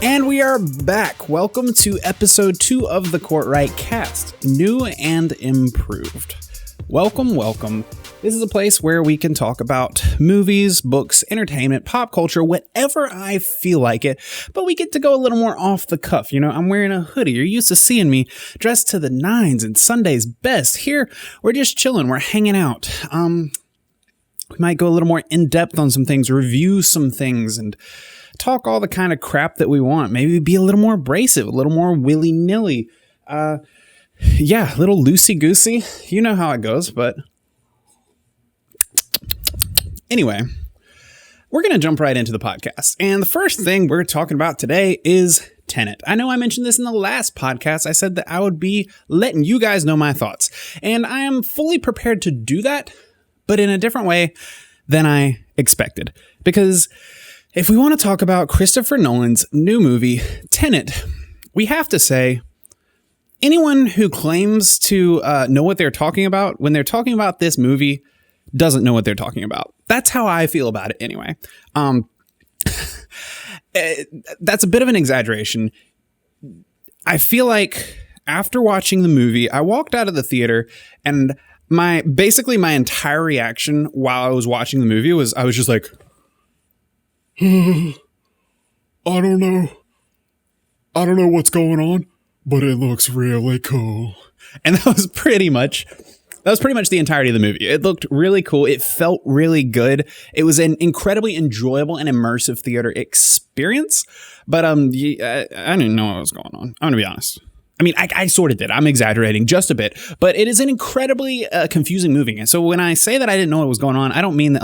And we are back. Welcome to episode 2 of the Cortright cast, new and improved. Welcome, welcome. This is a place where we can talk about movies, books, entertainment, pop culture, whatever I feel like it, but we get to go a little more off the cuff. You know, I'm wearing a hoodie. You're used to seeing me dressed to the nines and Sunday's best. Here, we're just chilling. We're hanging out. We might go a little more in depth on some things, review some things, and talk all the kind of crap that we want. Maybe be a little more abrasive, a little more willy-nilly. Yeah, a little loosey-goosey. You know how it goes, but anyway, we're going to jump right into the podcast. And the first thing we're talking about today is Tenet. I know I mentioned this in the last podcast. I said that I would be letting you guys know my thoughts. And I am fully prepared to do that, but in a different way than I expected. Because if we want to talk about Christopher Nolan's new movie, Tenet, we have to say, anyone who claims to know what they're talking about when they're talking about this movie doesn't know what they're talking about. That's how I feel about it anyway. That's a bit of an exaggeration. I feel like after watching the movie, I walked out of the theater and my entire reaction while I was watching the movie was I was just like, I don't know what's going on, but it looks really cool. And that was pretty much the entirety of the movie. It looked really cool. It felt really good. It was an incredibly enjoyable and immersive theater experience. But I didn't know what was going on. I'm going to be honest. I mean, I sort of did. I'm exaggerating just a bit, but it is an incredibly confusing movie. And so when I say that I didn't know what was going on, I don't mean that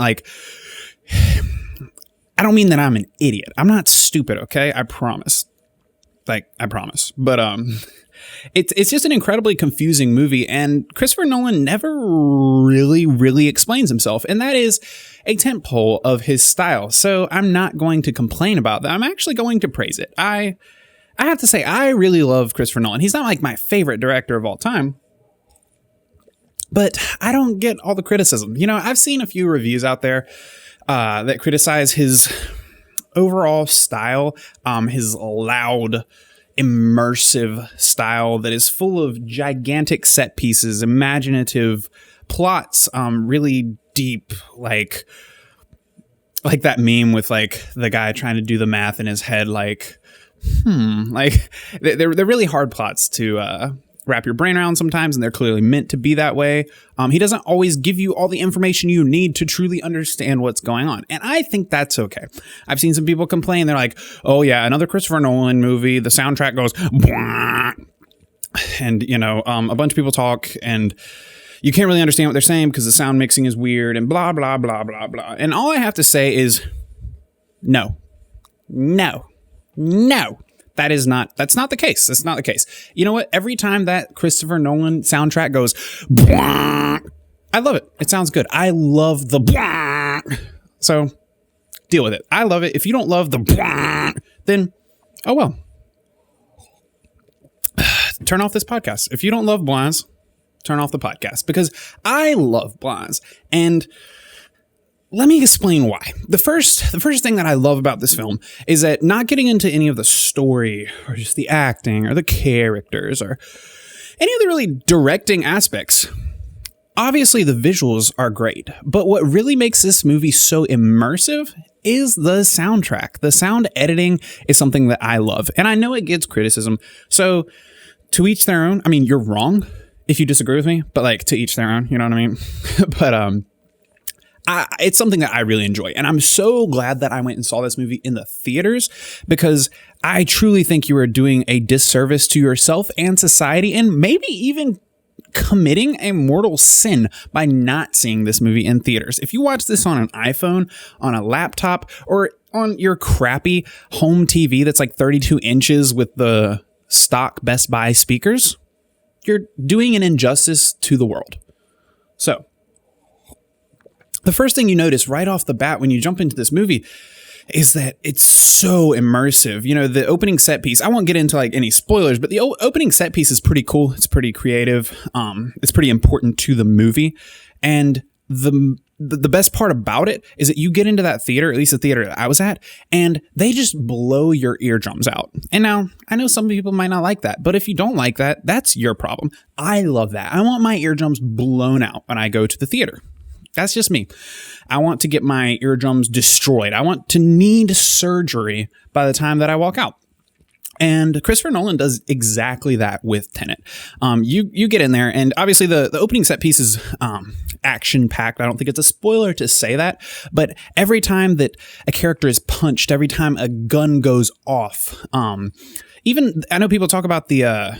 I'm an idiot. I'm not stupid, okay? I promise. I promise. But it's just an incredibly confusing movie, and Christopher Nolan never really explains himself, and that is a tentpole of his style. So I'm not going to complain about that. I'm actually going to praise it. I have to say, I really love Christopher Nolan. He's not like my favorite director of all time, but I don't get all the criticism. You know, I've seen a few reviews out there that criticize his overall style, his loud, immersive style that is full of gigantic set pieces, imaginative plots, really deep, like that meme with like the guy trying to do the math in his head, they're really hard plots to wrap your brain around sometimes, and they're clearly meant to be that way. He doesn't always give you all the information you need to truly understand what's going on. And I think that's okay. I've seen some people complain. They're like, oh yeah, another Christopher Nolan movie. The soundtrack goes, blah, and you know, a bunch of people talk and you can't really understand what they're saying because the sound mixing is weird and blah, blah, blah, blah, blah. And all I have to say is no. That's not the case. That's not the case. You know what? Every time that Christopher Nolan soundtrack goes, blah, I love it. It sounds good. I love the blah. So deal with it. I love it. If you don't love the blah, then, oh well. Turn off this podcast. If you don't love blahs, turn off the podcast, because I love blahs. And let me explain why. The first thing that I love about this film is that, not getting into any of the story or just the acting or the characters or any of the really directing aspects, obviously the visuals are great, but what really makes this movie so immersive is the soundtrack. The sound editing is something that I love, and I know it gets criticism. So to each their own. I mean, you're wrong if you disagree with me, but like, to each their own, you know what I mean? But it's something that I really enjoy. And I'm so glad that I went and saw this movie in the theaters, because I truly think you are doing a disservice to yourself and society, and maybe even committing a mortal sin by not seeing this movie in theaters. If you watch this on an iPhone, on a laptop, or on your crappy home TV that's like 32 inches with the stock Best Buy speakers, you're doing an injustice to the world. So the first thing you notice right off the bat when you jump into this movie is that it's so immersive. You know, the opening set piece, I won't get into like any spoilers, but the opening set piece is pretty cool. It's pretty creative. It's pretty important to the movie. And the the best part about it is that you get into that theater, at least the theater that I was at, and they just blow your eardrums out. And now I know some people might not like that, but if you don't like that, that's your problem. I love that. I want my eardrums blown out when I go to the theater. That's just me. I want to get my eardrums destroyed. I want to need surgery by the time that I walk out. And Christopher Nolan does exactly that with Tenet. You get in there, and obviously the opening set piece is action-packed. I don't think it's a spoiler to say that, but every time that a character is punched, every time a gun goes off, even I know people talk about the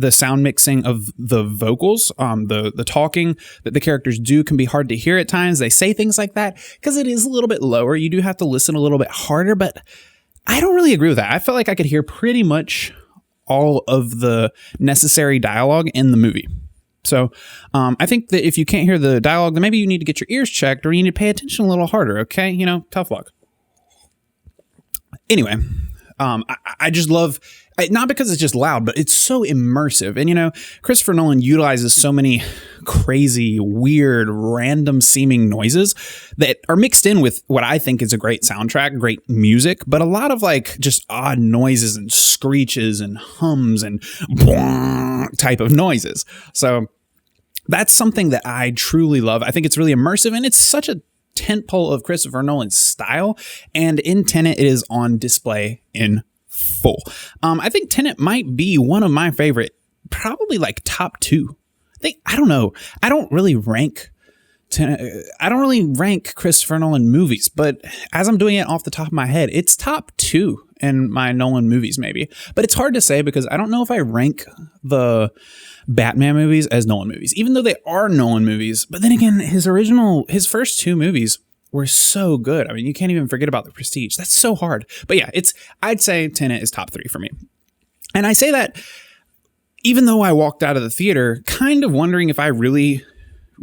sound mixing of the vocals, the talking that the characters do can be hard to hear at times. They say things like that because it is a little bit lower. You do have to listen a little bit harder, but I don't really agree with that. I felt like I could hear pretty much all of the necessary dialogue in the movie. So I think that if you can't hear the dialogue, then maybe you need to get your ears checked or you need to pay attention a little harder, okay? You know, tough luck. Anyway, I just love, not because it's just loud, but it's so immersive. And, you know, Christopher Nolan utilizes so many crazy, weird, random seeming noises that are mixed in with what I think is a great soundtrack, great music, but a lot of like just odd noises and screeches and hums and type of noises. So that's something that I truly love. I think it's really immersive, and it's such a tentpole of Christopher Nolan's style, and in Tenet it is on display in full. I think Tenet might be one of my favorite, probably like top 2. I don't know. I don't really rank Christopher Nolan movies, but as I'm doing it off the top of my head, it's top 2 in my Nolan movies maybe. But it's hard to say because I don't know if I rank the Batman movies as Nolan movies, even though they are Nolan movies. But then again, his first 2 movies were so good. I mean, you can't even forget about The Prestige. That's so hard. But yeah, I'd say Tenet is top 3 for me. And I say that even though I walked out of the theater kind of wondering if I really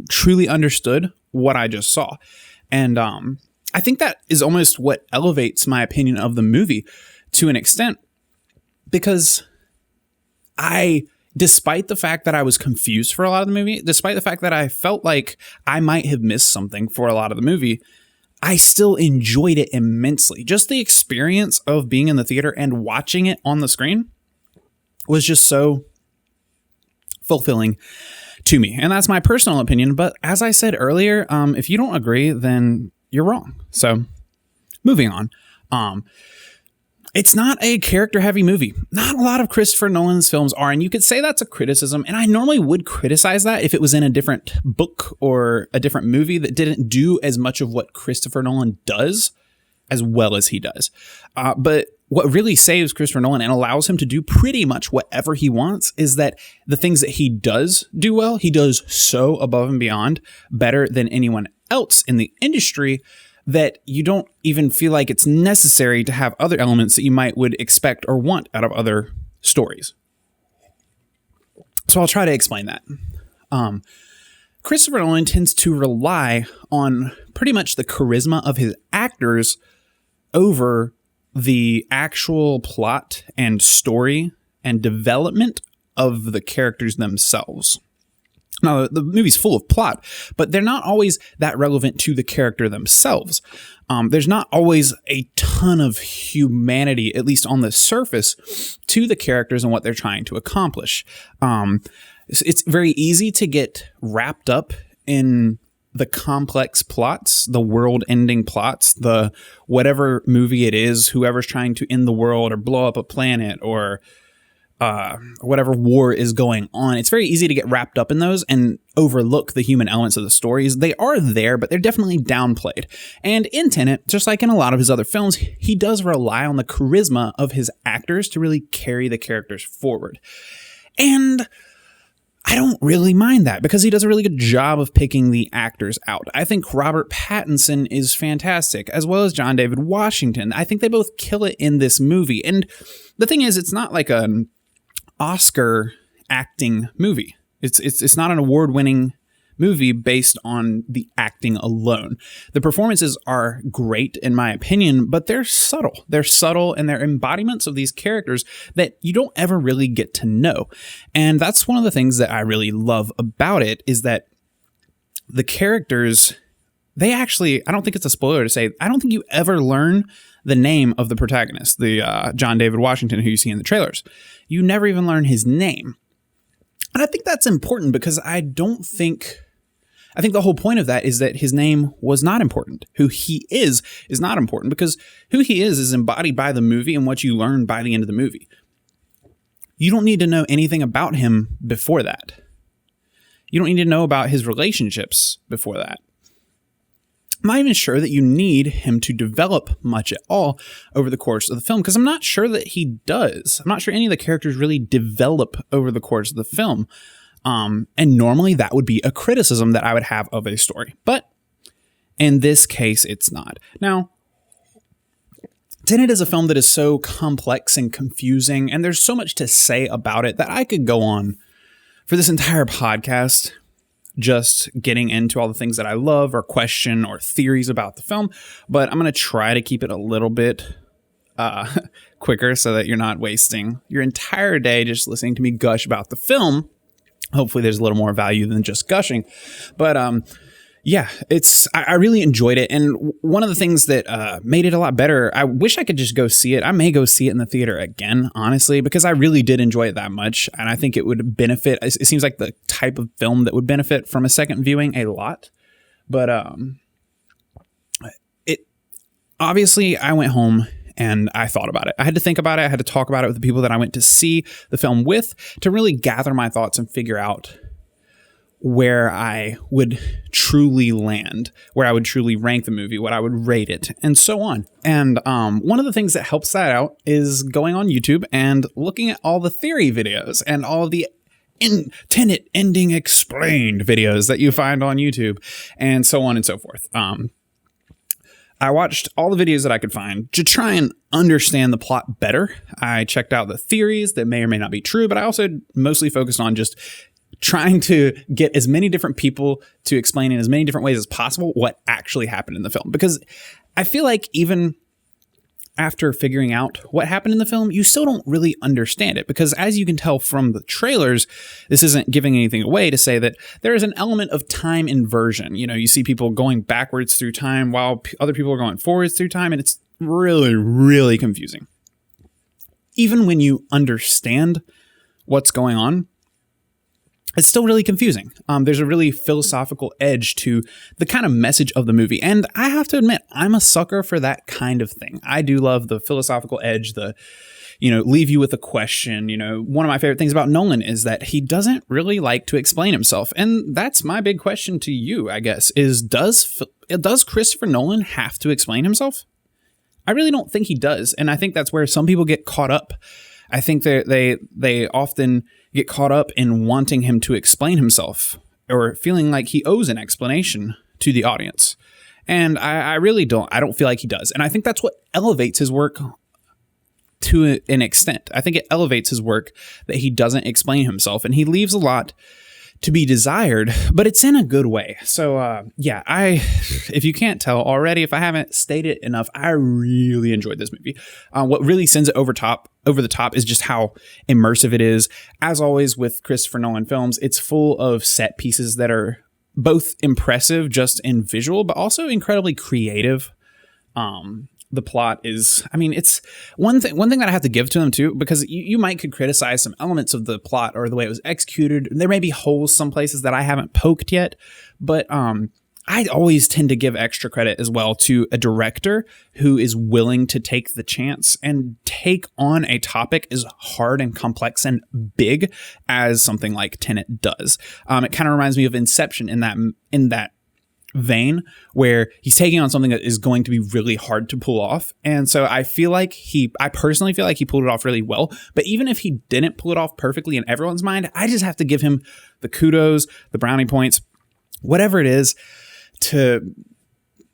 truly understood what I just saw. And I think that is almost what elevates my opinion of the movie to an extent, because despite the fact that I was confused for a lot of the movie, despite the fact that I felt like I might have missed something for a lot of the movie, I still enjoyed it immensely. Just the experience of being in the theater and watching it on the screen was just so fulfilling to me. And that's my personal opinion. But as I said earlier, if you don't agree, then you're wrong. So moving on. It's not a character-heavy movie. Not a lot of Christopher Nolan's films are, and you could say that's a criticism, and I normally would criticize that if it was in a different book or a different movie that didn't do as much of what Christopher Nolan does as well as he does. But what really saves Christopher Nolan and allows him to do pretty much whatever he wants is that the things that he does do well, he does so above and beyond better than anyone else in the industry that you don't even feel like it's necessary to have other elements that you would expect or want out of other stories. So I'll try to explain that. Christopher Nolan tends to rely on pretty much the charisma of his actors over the actual plot and story and development of the characters themselves. Now, the movie's full of plot, but they're not always that relevant to the character themselves. There's not always a ton of humanity, at least on the surface, to the characters and what they're trying to accomplish. It's very easy to get wrapped up in the complex plots, the world-ending plots, the whatever movie it is, whoever's trying to end the world or blow up a planet or whatever war is going on. It's very easy to get wrapped up in those and overlook the human elements of the stories. They are there, but they're definitely downplayed. And in Tenet, just like in a lot of his other films, he does rely on the charisma of his actors to really carry the characters forward. And I don't really mind that because he does a really good job of picking the actors out. I think Robert Pattinson is fantastic, as well as John David Washington. I think they both kill it in this movie. And the thing is, it's not like an Oscar acting movie. It's not an award-winning movie based on the acting alone. The performances are great, in my opinion, but they're subtle. They're subtle, and they're embodiments of these characters that you don't ever really get to know. And that's one of the things that I really love about it, is that the characters they actually, I don't think it's a spoiler to say, I don't think you ever learn the name of the protagonist, the John David Washington, who you see in the trailers. You never even learn his name. And I think that's important because I think the whole point of that is that his name was not important. Who he is not important, because who he is embodied by the movie and what you learn by the end of the movie. You don't need to know anything about him before that. You don't need to know about his relationships before that. I'm not even sure that you need him to develop much at all over the course of the film, because I'm not sure that he does. I'm not sure any of the characters really develop over the course of the film. And normally that would be a criticism that I would have of a story. But in this case, it's not. Now, Tenet is a film that is so complex and confusing, and there's so much to say about it that I could go on for this entire podcast just getting into all the things that I love or question or theories about the film. But I'm going to try to keep it a little bit quicker so that you're not wasting your entire day just listening to me gush about the film. Hopefully there's a little more value than just gushing. But yeah, I really enjoyed it. And one of the things that made it a lot better, I wish I could just go see it. I may go see it in the theater again, honestly, because I really did enjoy it that much. And I think it would benefit. It seems like the type of film that would benefit from a second viewing a lot. But obviously I went home and I thought about it. I had to think about it. I had to talk about it with the people that I went to see the film with to really gather my thoughts and figure out where I would truly land, where I would truly rank the movie, what I would rate it, and so on. And one of the things that helps that out is going on YouTube and looking at all the theory videos and all of the Tenet ending explained videos that you find on YouTube, and so on and so forth. I watched all the videos that I could find to try and understand the plot better. I checked out the theories that may or may not be true, but I also mostly focused on just trying to get as many different people to explain in as many different ways as possible what actually happened in the film. Because I feel like even after figuring out what happened in the film, you still don't really understand it. Because as you can tell from the trailers, this isn't giving anything away to say that there is an element of time inversion. You know, you see people going backwards through time while other people are going forwards through time. And it's really, really confusing. Even when you understand what's going on, it's still really confusing. There's a really philosophical edge to the kind of message of the movie. And I have to admit, I'm a sucker for that kind of thing. I do love the philosophical edge, leave you with a question. One of my favorite things about Nolan is that he doesn't really like to explain himself. And that's my big question to you, I guess, is does Christopher Nolan have to explain himself? I really don't think he does. And I think that's where some people get caught up. I think they often get caught up in wanting him to explain himself or feeling like he owes an explanation to the audience. And I really don't. I don't feel like he does. And I think that's what elevates his work to an extent. I think it elevates his work that he doesn't explain himself, and he leaves a lot to be desired, but it's in a good way. So if you can't tell already, if I haven't stated enough, I really enjoyed this movie. What really sends it over the top is just how immersive it is. As always with Christopher Nolan films, it's full of set pieces that are both impressive just in visual, but also incredibly creative. The plot is, it's one thing that I have to give to them too, because you could criticize some elements of the plot or the way it was executed. There may be holes some places that I haven't poked yet, but I always tend to give extra credit as well to a director who is willing to take the chance and take on a topic as hard and complex and big as something like Tenet does. It kind of reminds me of Inception in that vein, where he's taking on something that is going to be really hard to pull off. And so I personally feel like he pulled it off really well. But even if he didn't pull it off perfectly in everyone's mind, I just have to give him the kudos, the brownie points, whatever it is,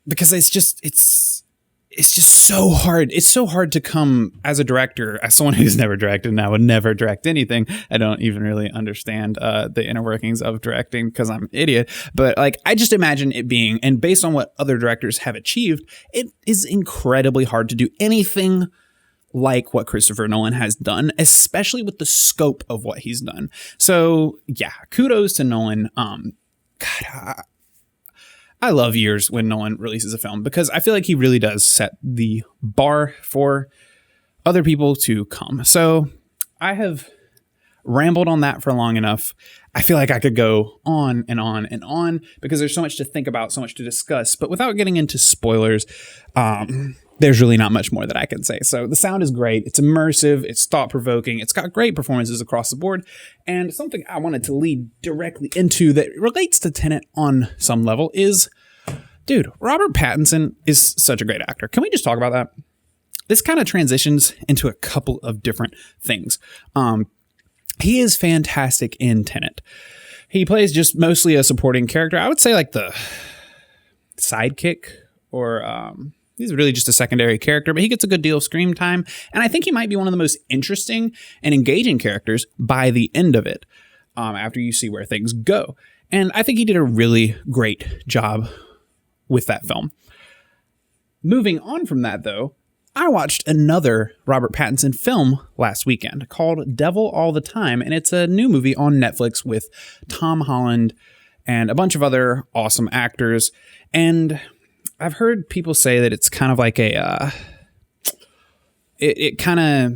because it's just so hard. It's so hard to come as a director, as someone who's never directed and I would never direct anything. I don't even really understand the inner workings of directing because I'm an idiot. But I just imagine it being, and based on what other directors have achieved, it is incredibly hard to do anything like what Christopher Nolan has done, especially with the scope of what he's done. So yeah, kudos to Nolan. I love years when Nolan releases a film because I feel like he really does set the bar for other people to come. So I have rambled on that for long enough. I feel like I could go on and on and on because there's so much to think about, so much to discuss. But without getting into spoilers, there's really not much more that I can say. So the sound is great. It's immersive. It's thought-provoking. It's got great performances across the board. And something I wanted to lead directly into that relates to Tenet on some level is, dude, Robert Pattinson is such a great actor. Can we just talk about that? This kind of transitions into a couple of different things. He is fantastic in Tenet. He plays just mostly a supporting character. I would say like the sidekick, or he's really just a secondary character, but he gets a good deal of screen time. And I think he might be one of the most interesting and engaging characters by the end of it, after you see where things go. And I think he did a really great job with that film. Moving on from that, though, I watched another Robert Pattinson film last weekend called Devil All the Time, and it's a new movie on Netflix with Tom Holland and a bunch of other awesome actors. And I've heard people say that it's kind of like it kind of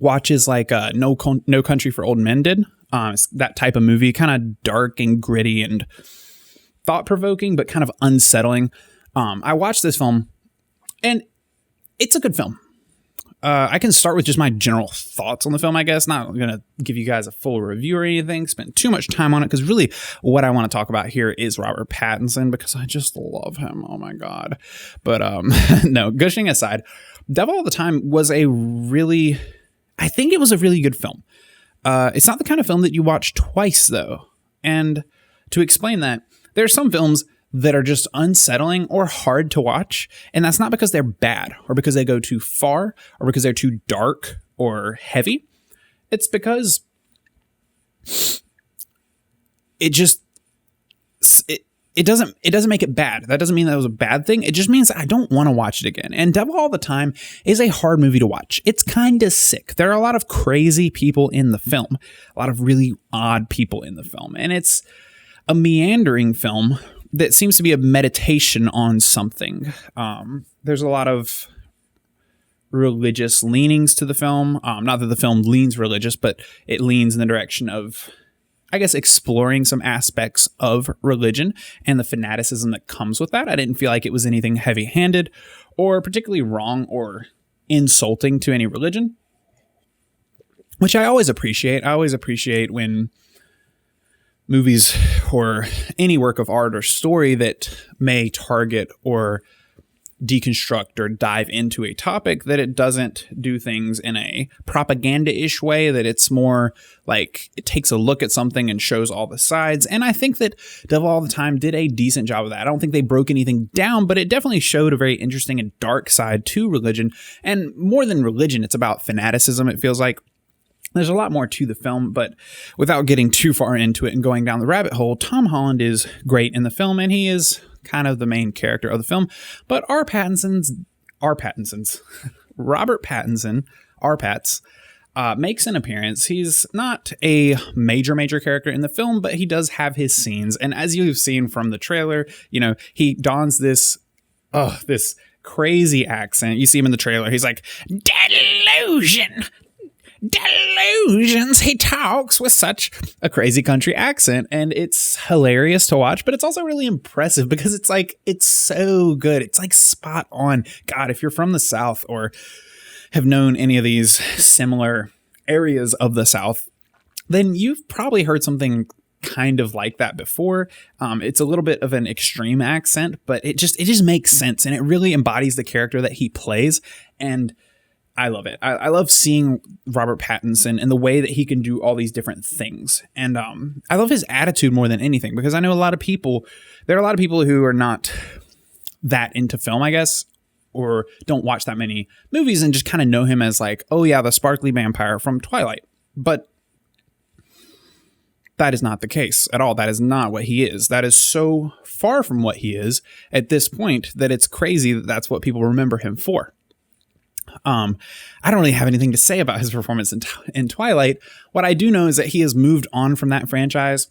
watches like No Country for Old Men did. It's that type of movie, kind of dark and gritty and thought-provoking, but kind of unsettling. I watched this film, and it's a good film. I can start with just my general thoughts on the film, I guess. Not going to give you guys a full review or anything, spend too much time on it, because really what I want to talk about here is Robert Pattinson, because I just love him. Oh my God. But no, gushing aside, Devil All the Time was I think it was a really good film. It's not the kind of film that you watch twice, though. And to explain that, there are some films that are just unsettling or hard to watch. And that's not because they're bad or because they go too far or because they're too dark or heavy. It's because it doesn't make it bad. That doesn't mean that was a bad thing. It just means I don't want to watch it again. And Devil All the Time is a hard movie to watch. It's kind of sick. There are a lot of crazy people in the film, a lot of really odd people in the film. And it's a meandering film that seems to be a meditation on something. There's a lot of religious leanings to the film. Not that the film leans religious, but it leans in the direction of, I guess, exploring some aspects of religion and the fanaticism that comes with that. I didn't feel like it was anything heavy-handed or particularly wrong or insulting to any religion, which I always appreciate. I always appreciate when movies or any work of art or story that may target or deconstruct or dive into a topic, that it doesn't do things in a propaganda-ish way, that it's more like it takes a look at something and shows all the sides. And I think that Devil All the Time did a decent job of that. I don't think they broke anything down, but it definitely showed a very interesting and dark side to religion. And more than religion, it's about fanaticism, it feels like. There's a lot more to the film, but without getting too far into it and going down the rabbit hole, Tom Holland is great in the film, and he is kind of the main character of the film. But Robert Pattinson, makes an appearance. He's not a major character in the film, but he does have his scenes. And as you've seen from the trailer, he dons this crazy accent. You see him in the trailer. He's like, delusions. He talks with such a crazy country accent, and it's hilarious to watch, but it's also really impressive because it's so good. It's like spot on. God, if you're from the South or have known any of these similar areas of the South, then you've probably heard something kind of like that before. It's a little bit of an extreme accent, but it just makes sense, and it really embodies the character that he plays. And I love it. I love seeing Robert Pattinson and the way that he can do all these different things. And I love his attitude more than anything, because I know there are a lot of people who are not that into film, I guess, or don't watch that many movies and just kind of know him as like, oh yeah, the sparkly vampire from Twilight. But that is not the case at all. That is not what he is. That is so far from what he is at this point that it's crazy that that's what people remember him for. I don't really have anything to say about his performance in Twilight. What I do know is that he has moved on from that franchise.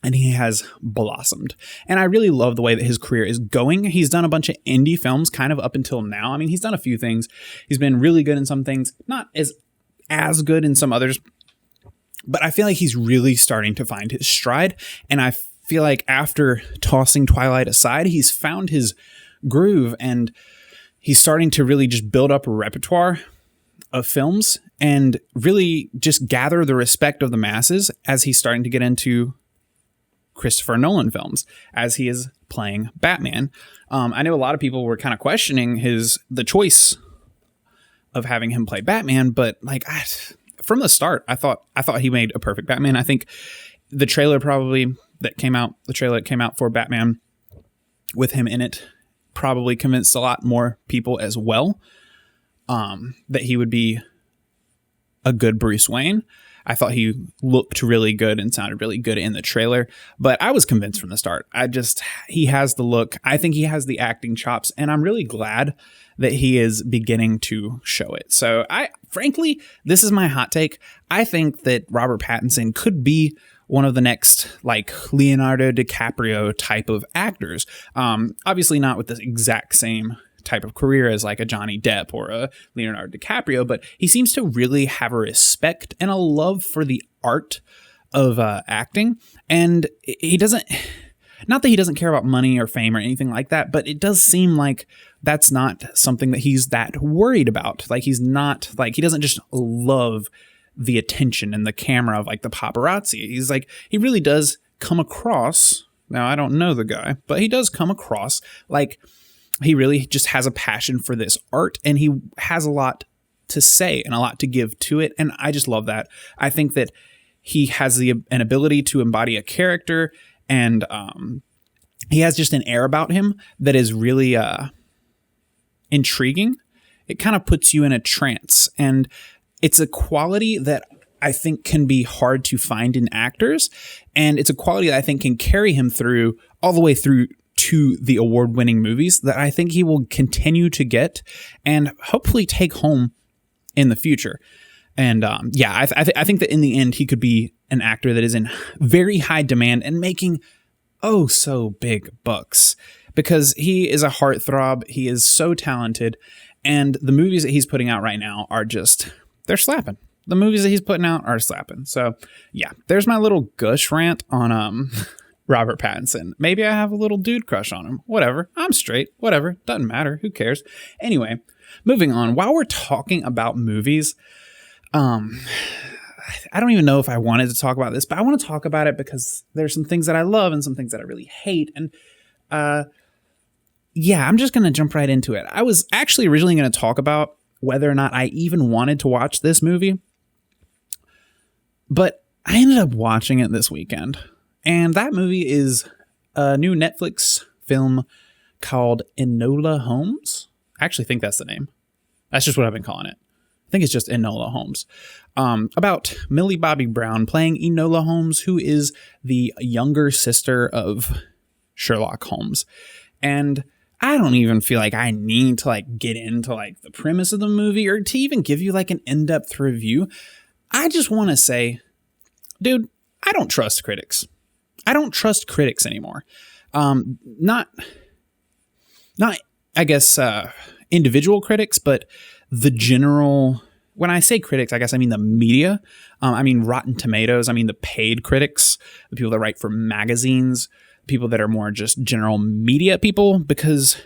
and he has blossomed. And I really love the way that his career is going. He's done a bunch of indie films kind of up until now. I mean, he's done a few things. He's been really good in some things, not as good in some others. But I feel like he's really starting to find his stride. And I feel like after tossing Twilight aside, he's found his groove and he's starting to really just build up a repertoire of films and really just gather the respect of the masses as he's starting to get into Christopher Nolan films, as he is playing Batman. I know a lot of people were kind of questioning the choice of having him play Batman, but like from the start, I thought he made a perfect Batman. I think the trailer that came out for Batman with him in it probably convinced a lot more people as well that he would be a good Bruce Wayne. I thought he looked really good and sounded really good in the trailer, but I was convinced from the start. He has the look. I think he has the acting chops, and I'm really glad that he is beginning to show it. So frankly, this is my hot take. I think that Robert Pattinson could be one of the next like Leonardo DiCaprio type of actors. Obviously not with the exact same type of career as like a Johnny Depp or a Leonardo DiCaprio, but he seems to really have a respect and a love for the art of acting. And he doesn't, not that he doesn't care about money or fame or anything like that, but it does seem like that's not something that he's that worried about. Like he doesn't just love the attention and the camera of like the paparazzi. He's like, he really does come across, now I don't know the guy, but he does come across like he really just has a passion for this art, and he has a lot to say and a lot to give to it. And I just love that. I think that he has an ability to embody a character, and he has just an air about him that is really intriguing. It kind of puts you in a trance, and it's a quality that I think can be hard to find in actors. And it's a quality that I think can carry him through all the way through to the award-winning movies that I think he will continue to get and hopefully take home in the future. And I think that in the end, he could be an actor that is in very high demand and making so big bucks, because he is a heartthrob. He is so talented. And the movies that he's putting out right now are they're slapping. The movies that he's putting out are slapping. So yeah, there's my little gush rant on Robert Pattinson. Maybe I have a little dude crush on him. Whatever. I'm straight. Whatever. Doesn't matter. Who cares? Anyway, moving on. While we're talking about movies, I don't even know if I wanted to talk about this, but I want to talk about it because there's some things that I love and some things that I really hate. And I'm just going to jump right into it. I was actually originally going to talk about whether or not I even wanted to watch this movie, but I ended up watching it this weekend. And that movie is a new Netflix film called Enola Holmes. I actually think that's the name. That's just what I've been calling it. I think it's just Enola Holmes. About Millie Bobbie Brown playing Enola Holmes, who is the younger sister of Sherlock Holmes. And I don't even feel like I need to get into the premise of the movie or to even give you an in-depth review. I just want to say, dude, I don't trust critics. I don't trust critics anymore. Not I guess individual critics, but the general. When I say critics, I guess I mean the media. I mean Rotten Tomatoes. I mean the paid critics, the people that write for magazines, people that are more just general media people, because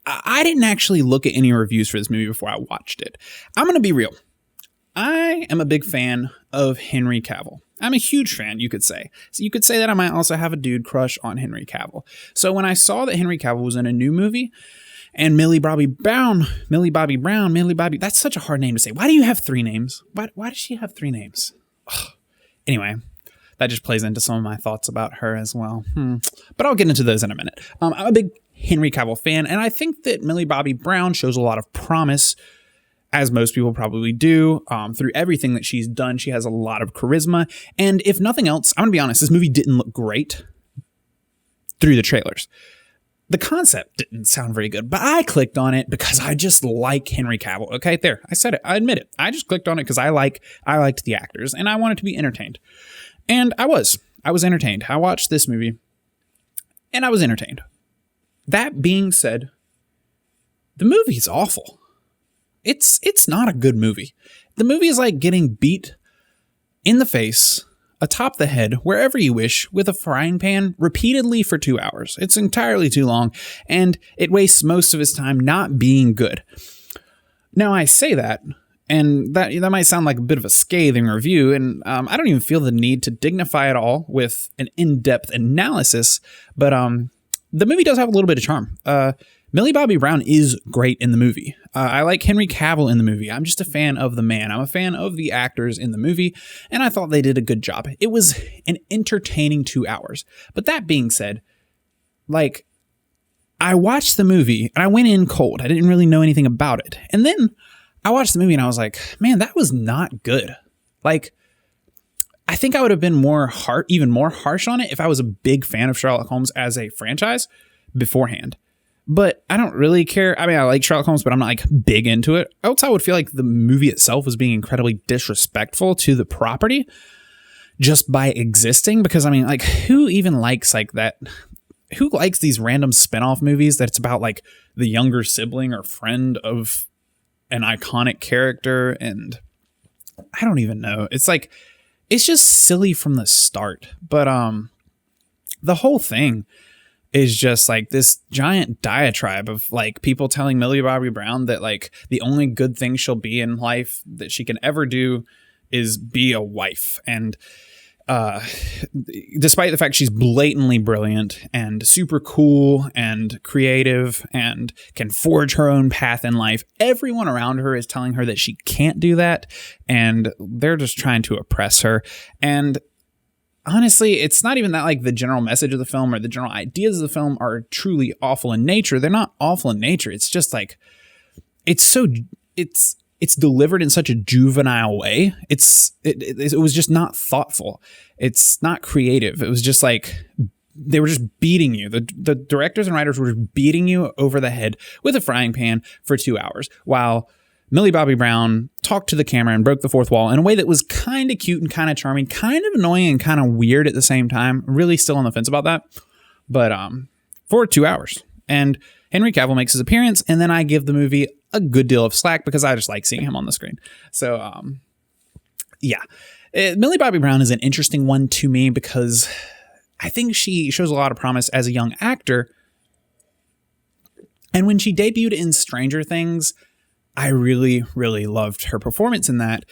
I didn't actually look at any reviews for this movie before I watched it. I'm going to be real. I am a big fan of Henry Cavil. I'm a huge fan, you could say. So you could say that I might also have a dude crush on Henry Cavill. So when I saw that Henry Cavill was in a new movie, and Millie Bobbie Brown, that's such a hard name to say. Why do you have three names? Why does she have three names? Ugh. Anyway, that just plays into some of my thoughts about her as well. But I'll get into those in a minute. I'm a big Henry Cavill fan, and I think that Millie Bobbie Brown shows a lot of promise, as most people probably do. Through everything that she's done, she has a lot of charisma. And if nothing else, I'm going to be honest, this movie didn't look great through the trailers. the concept didn't sound very good, but I clicked on it because I just like Henry Cavill. Okay, there, I said it. I admit it. I just clicked on it because I liked the actors and I wanted to be entertained. And I was entertained. I watched this movie and I was entertained. That being said, the movie is awful. It's not a good movie. The movie is like getting beat in the face, atop the head, wherever you wish, with a frying pan repeatedly for 2 hours. It's entirely too long, and it wastes most of its time not being good. Now, I say that, and that might sound like a bit of a scathing review, and I don't even feel the need to dignify it all with an in-depth analysis, but the movie does have a little bit of charm. Millie Bobby Brown is great in the movie. I like Henry Cavill in the movie. I'm just a fan of the man. I'm a fan of the actors in the movie, and I thought they did a good job. It was an entertaining 2 hours. But that being said, like, I watched the movie, and I went in cold. I didn't really know anything about it. And then I watched the movie, and I was like, man, that was not good. Like, I think I would have been even more harsh on it if I was a big fan of Sherlock Holmes as a franchise beforehand. But I don't really care. I mean, I like Sherlock Holmes, but I'm not like big into it. Else I would feel like the movie itself was being incredibly disrespectful to the property just by existing. Because I mean, like, who even likes like that? Who likes these random spinoff movies that it's about like the younger sibling or friend of an iconic character? And I don't even know. It's like, it's just silly from the start. But the whole thing is just like this giant diatribe of like people telling Millie Bobby Brown that like the only good thing she'll be in life that she can ever do is be a wife. And despite the fact she's blatantly brilliant and super cool and creative and can forge her own path in life, everyone around her is telling her that she can't do that. And they're just trying to oppress her. And honestly, it's not even that like the general message of the film or the general ideas of the film are truly awful in nature. They're not awful in nature. It's just like, it's delivered in such a juvenile way. It was just not thoughtful. It's not creative. It was just like, they were just beating you. The directors and writers were beating you over the head with a frying pan for 2 hours while Millie Bobby Brown talked to the camera and broke the fourth wall in a way that was kind of cute and kind of charming, kind of annoying and kind of weird at the same time. Really still on the fence about that. But for 2 hours. And Henry Cavill makes his appearance, and then I give the movie a good deal of slack because I just like seeing him on the screen. So, yeah. Millie Bobby Brown is an interesting one to me because I think she shows a lot of promise as a young actor. And when she debuted in Stranger Things, I really, really loved her performance in that.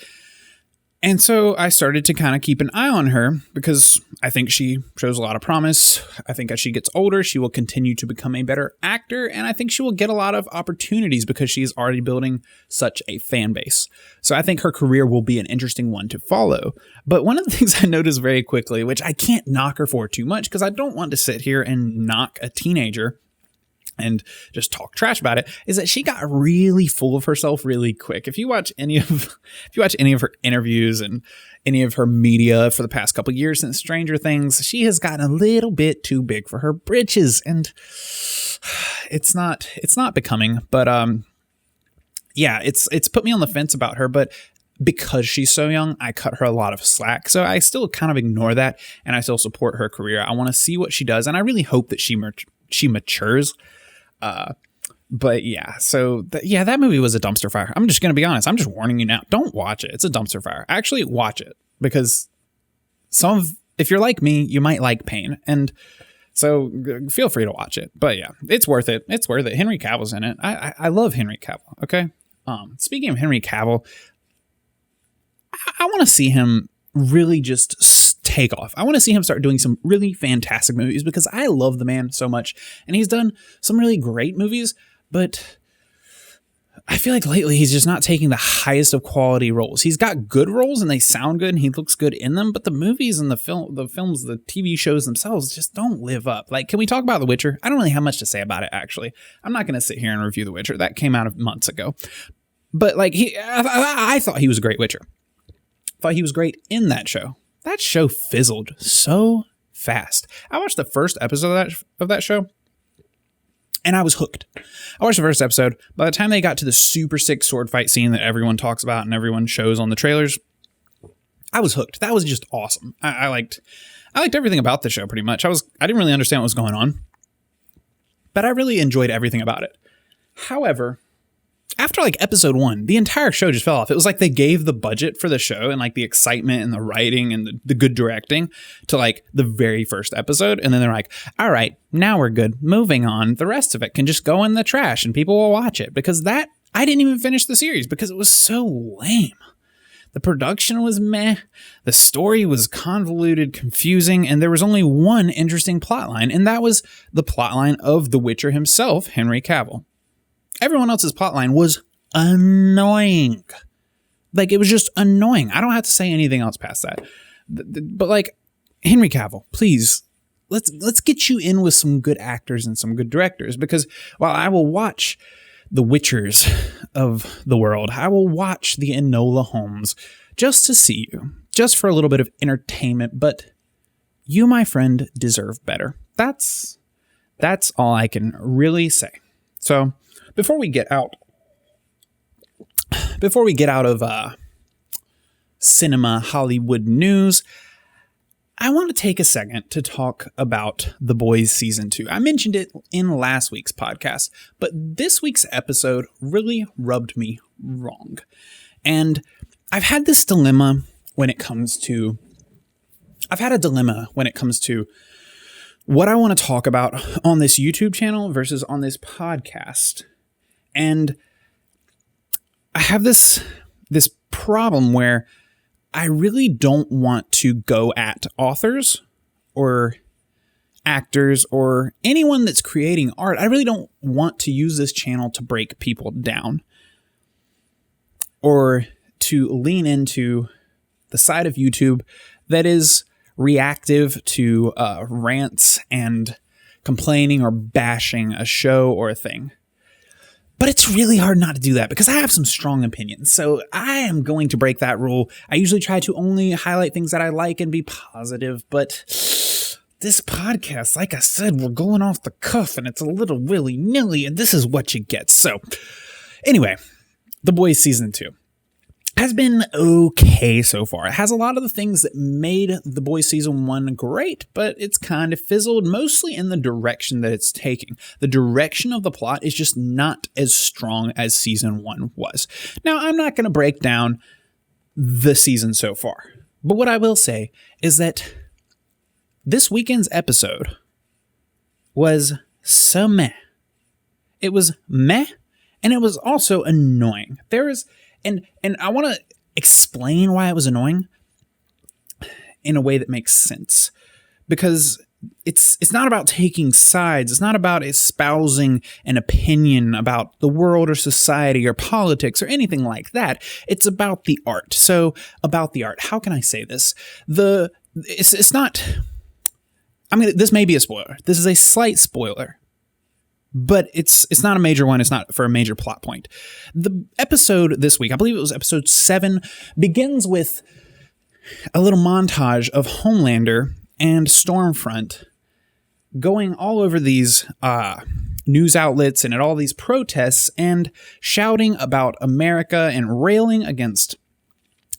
And so I started to kind of keep an eye on her because I think she shows a lot of promise. I think as she gets older, she will continue to become a better actor. And I think she will get a lot of opportunities because she's already building such a fan base. So I think her career will be an interesting one to follow. But one of the things I noticed very quickly, which I can't knock her for too much because I don't want to sit here and knock a teenager and just talk trash about it, is that she got really full of herself really quick. If you watch any of her interviews and any of her media for the past couple of years since Stranger Things, she has gotten a little bit too big for her britches, and it's not becoming. But yeah, it's put me on the fence about her, but because she's so young, I cut her a lot of slack. So I still kind of ignore that, and I still support her career. I want to see what she does, and I really hope that she matures. But yeah, so that movie was a dumpster fire. I'm just going to be honest. I'm just warning you now. Don't watch it. It's a dumpster fire. Actually watch it because if you're like me, you might like pain. And so feel free to watch it, but yeah, it's worth it. It's worth it. Henry Cavill's in it. I love Henry Cavill. Okay. Speaking of Henry Cavill, I want to see him really just take off. I want to see him start doing some really fantastic movies because I love the man so much, and he's done some really great movies, but I feel like lately he's just not taking the highest of quality roles. He's got good roles and they sound good and he looks good in them, but the movies and the films, the TV shows themselves just don't live up. Like, can we talk about The Witcher? I don't really have much to say about it, actually. I'm not going to sit here and review The Witcher. That came out months ago. But like, I thought he was a great Witcher. Thought he was great in that show. That show fizzled so fast. I watched the first episode of that show, And I was hooked. I watched the first episode. By the time they got to the super sick sword fight scene that everyone talks about and everyone shows on the trailers, I was hooked. That was just awesome. I liked everything about the show pretty much. I didn't really understand what was going on, but I really enjoyed everything about it. However, after like episode 1, the entire show just fell off. It was like they gave the budget for the show and like the excitement and the writing and the good directing to like the very first episode. And then they're like, all right, now we're good. Moving on. The rest of it can just go in the trash and people will watch it, because I didn't even finish the series because it was so lame. The production was meh. The story was convoluted, confusing, and there was only one interesting plotline, and that was the plotline of The Witcher himself, Henry Cavill. Everyone else's plotline was annoying. Like, it was just annoying. I don't have to say anything else past that. But like, Henry Cavill, please, let's get you in with some good actors and some good directors, because while I will watch the Witchers of the world, I will watch the Enola Holmes just to see you, just for a little bit of entertainment, but you, my friend, deserve better. That's all I can really say. So, before we get out of cinema Hollywood news, I want to take a second to talk about The Boys Season 2. I mentioned it in last week's podcast, but this week's episode really rubbed me wrong. And I've had a dilemma when it comes to what I want to talk about on this YouTube channel versus on this podcast. And I have this problem where I really don't want to go at authors or actors or anyone that's creating art. I really don't want to use this channel to break people down or to lean into the side of YouTube that is reactive to rants and complaining or bashing a show or a thing. But it's really hard not to do that because I have some strong opinions. So I am going to break that rule. I usually try to only highlight things that I like and be positive. But this podcast, like I said, we're going off the cuff and it's a little willy-nilly, and this is what you get. So anyway, The Boys Season 2 has been okay so far. It has a lot of the things that made The Boys Season 1 great, but it's kind of fizzled, mostly in the direction that it's taking. The direction of the plot is just not as strong as Season 1 was. Now, I'm not going to break down the season so far, but what I will say is that this weekend's episode was so meh. It was meh, and it was also annoying. And I want to explain why it was annoying in a way that makes sense, because it's not about taking sides. It's not about espousing an opinion about the world or society or politics or anything like that. It's about the art. So about the art, how can I say this? It's not. This may be a spoiler. This is a slight spoiler. But it's not a major one. It's not for a major plot point. The episode this week, I believe it was episode 7, begins with a little montage of Homelander and Stormfront going all over these news outlets and at all these protests and shouting about America and railing against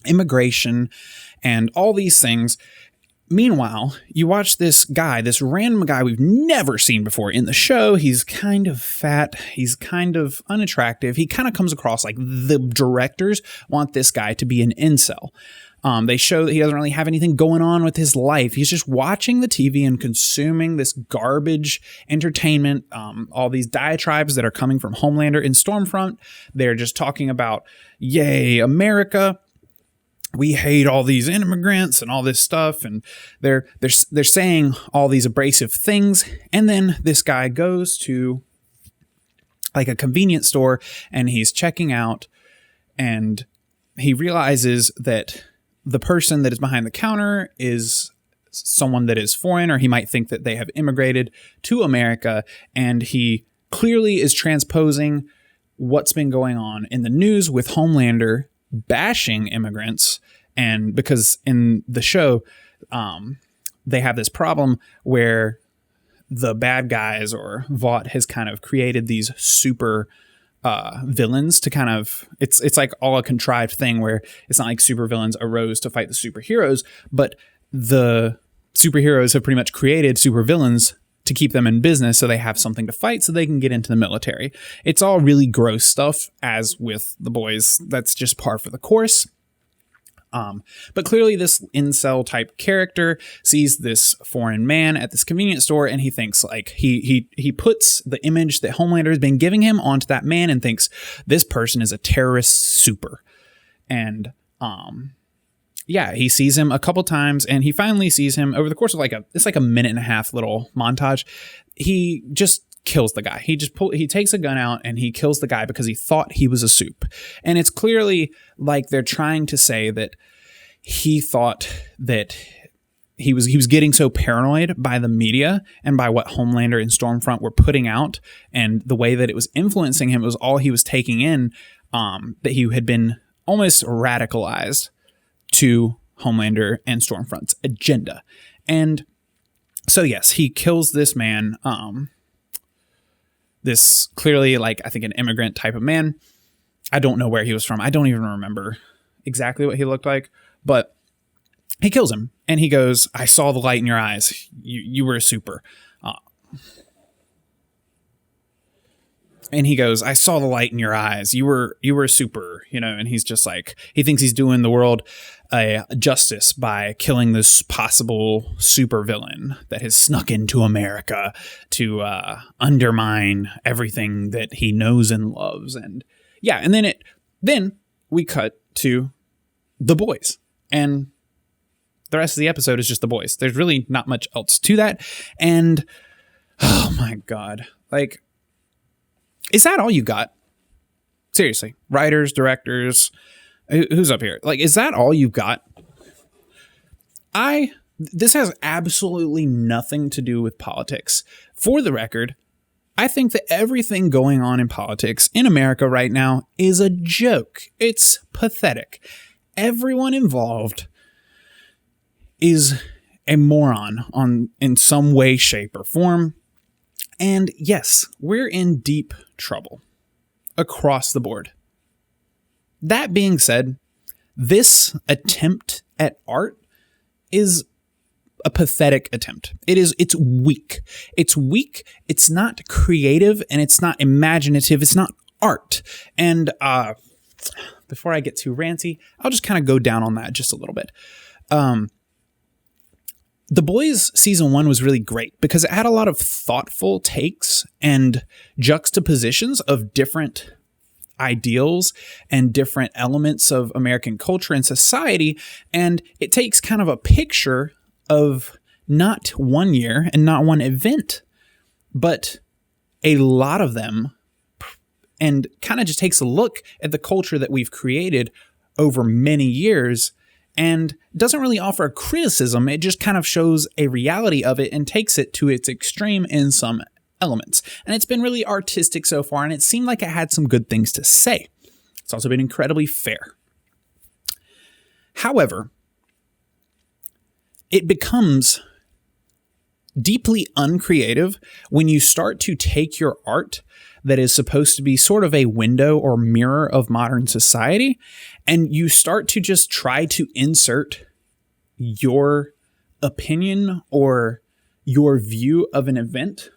immigration and all these things. Meanwhile, you watch this guy, this random guy we've never seen before in the show. He's kind of fat. He's kind of unattractive. He kind of comes across like the directors want this guy to be an incel. They show that he doesn't really have anything going on with his life. He's just watching the TV and consuming this garbage entertainment. All these diatribes that are coming from Homelander and Stormfront. They're just talking about, yay, America. We hate all these immigrants and all this stuff, and they're saying all these abrasive things. And then this guy goes to like a convenience store and he's checking out, and he realizes that the person that is behind the counter is someone that is foreign, or he might think that they have immigrated to America, and he clearly is transposing what's been going on in the news with Homelander bashing immigrants. And because in the show, they have this problem where the bad guys or Vought has kind of created these super villains to kind of, it's like all a contrived thing where it's not like super villains arose to fight the superheroes, but the superheroes have pretty much created super villains to keep them in business so they have something to fight so they can get into the military. It's all really gross stuff, as with the boys. That's just par for the course. But clearly this incel type character sees this foreign man at this convenience store and he thinks like he puts the image that Homelander has been giving him onto that man and thinks this person is a terrorist super. And yeah, he sees him a couple times and he finally sees him over the course of it's like a minute and a half little montage. He just kills the guy. He takes a gun out and he kills the guy because he thought he was a soup. And it's clearly like they're trying to say that he thought that he was getting so paranoid by the media and by what Homelander and Stormfront were putting out and the way that it was influencing him. It was all he was taking in, that he had been almost radicalized to Homelander and Stormfront's agenda. And so yes, he kills this man, this clearly I think an immigrant type of man. I don't know where he was from. I don't even remember exactly what he looked like, but he kills him and he goes, I saw the light in your eyes. You were a super. And he goes, I saw the light in your eyes. You were a super, and he's just like, he thinks he's doing the world a justice by killing this possible super villain that has snuck into America to undermine everything that he knows and loves. And yeah, and then we cut to the boys, and the rest of the episode is just the boys. There's really not much else to that. And oh my God, is that all you got? Seriously, writers, directors, who's up here? Is that all you got? This has absolutely nothing to do with politics. For the record, I think that everything going on in politics in America right now is a joke. It's pathetic. Everyone involved is a moron in some way, shape, or form. And yes, we're in deep trouble across the board. That being said, this attempt at art is a pathetic attempt. It's weak. It's weak. It's not creative and it's not imaginative. It's not art. And before I get too ranty, I'll just kind of go down on that just a little bit. The Boys season 1 was really great because it had a lot of thoughtful takes and juxtapositions of different ideals and different elements of American culture and society. And it takes kind of a picture of not one year and not one event, but a lot of them, and kind of just takes a look at the culture that we've created over many years and doesn't really offer a criticism. It just kind of shows a reality of it and takes it to its extreme in some elements. And it's been really artistic so far, and it seemed like it had some good things to say. It's also been incredibly fair. However, it becomes deeply uncreative when you start to take your art that is supposed to be sort of a window or mirror of modern society, and you start to just try to insert your opinion or your view of an event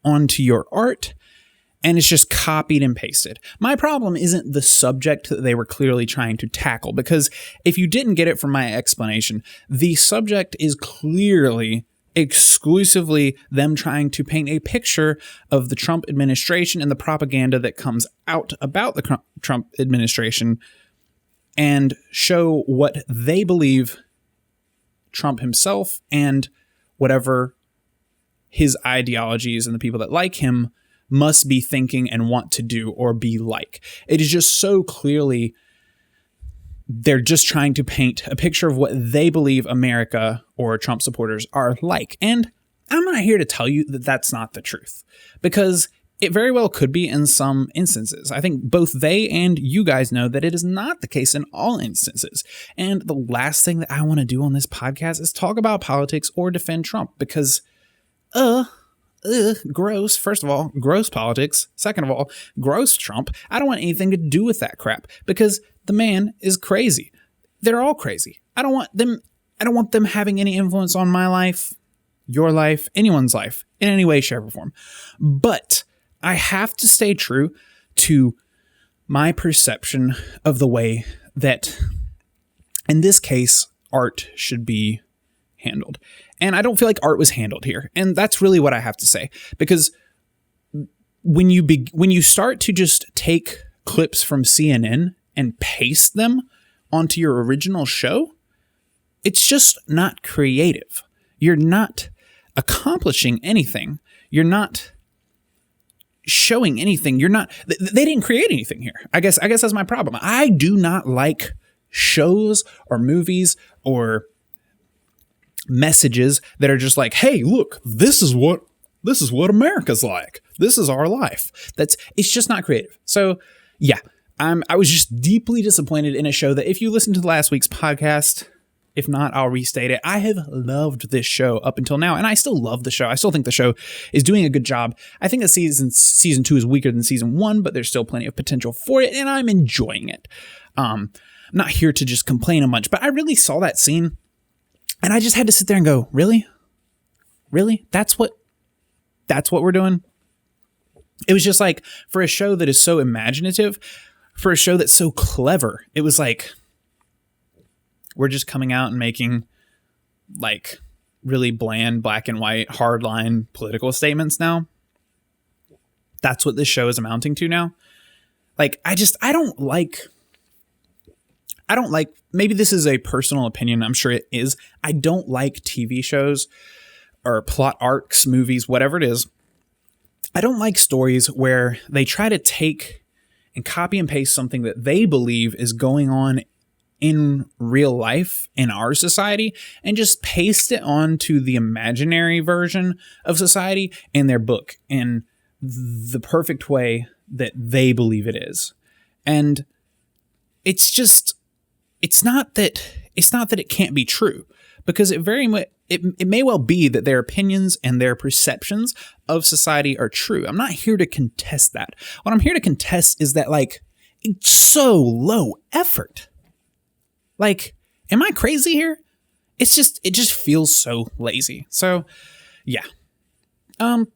onto your art, and it's just copied and pasted. My problem isn't the subject that they were clearly trying to tackle, because if you didn't get it from my explanation, the subject is clearly exclusively them trying to paint a picture of the Trump administration and the propaganda that comes out about the Trump administration and show what they believe Trump himself and whatever his ideologies and the people that like him must be thinking and want to do or be like. It is just so clearly they're just trying to paint a picture of what they believe America or Trump supporters are like. And I'm not here to tell you that that's not the truth, because it very well could be in some instances. I think both they and you guys know that it is not the case in all instances. And the last thing that I want to do on this podcast is talk about politics or defend Trump, because gross. First of all, gross politics. Second of all, gross Trump. I don't want anything to do with that crap because the man is crazy. They're all crazy. I don't want them having any influence on my life, your life, anyone's life in any way, shape, or form. But I have to stay true to my perception of the way that, in this case, art should be handled. And I don't feel like art was handled here. And that's really what I have to say. Because when you start to just take clips from CNN and paste them onto your original show, it's just not creative. You're not accomplishing anything. You're not showing anything. They didn't create anything here. I guess that's my problem. I do not like shows or movies or messages that are just like, hey, look, this is what America's like. This is our life. It's just not creative. So yeah, I was just deeply disappointed in a show that, if you listen to last week's podcast, if not, I'll restate it. I have loved this show up until now, and I still love the show. I still think the show is doing a good job. I think that season 2 is weaker than season 1, but there's still plenty of potential for it, and I'm enjoying it. I'm not here to just complain a bunch, but I really saw that scene, and I just had to sit there and go, really? Really? That's what we're doing? It was just like, for a show that is so imaginative, for a show that's so clever, it was like, we're just coming out and making like really bland, black and white, hardline political statements now. That's what this show is amounting to now. Like, I don't like, maybe this is a personal opinion. I'm sure it is. I don't like TV shows or plot arcs, movies, whatever it is. I don't like stories where they try to take and copy and paste something that they believe is going on in real life in our society and just paste it onto the imaginary version of society in their book in the perfect way that they believe it is. And it's not that it can't be true, because it may well be that their opinions and their perceptions of society are true. I'm not here to contest that. What I'm here to contest is that, like, it's so low effort. Like, am I crazy here? It just feels so lazy. So, yeah.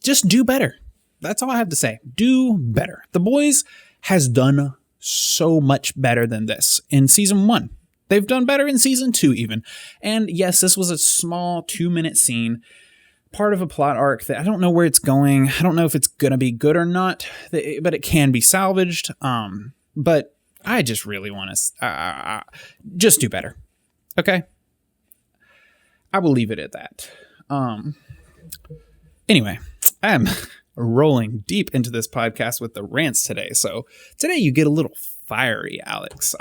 Just do better. That's all I have to say. Do better. The Boys has done so much better than this in season 1. They've done better in season 2 even. And yes, this was a small 2-minute scene, part of a plot arc that I don't know where it's going. I don't know if it's going to be good or not, but it can be salvaged. But I just really want to just do better. Okay? I will leave it at that. Anyway, I am rolling deep into this podcast with the rants today. So today you get a little fiery, Alex.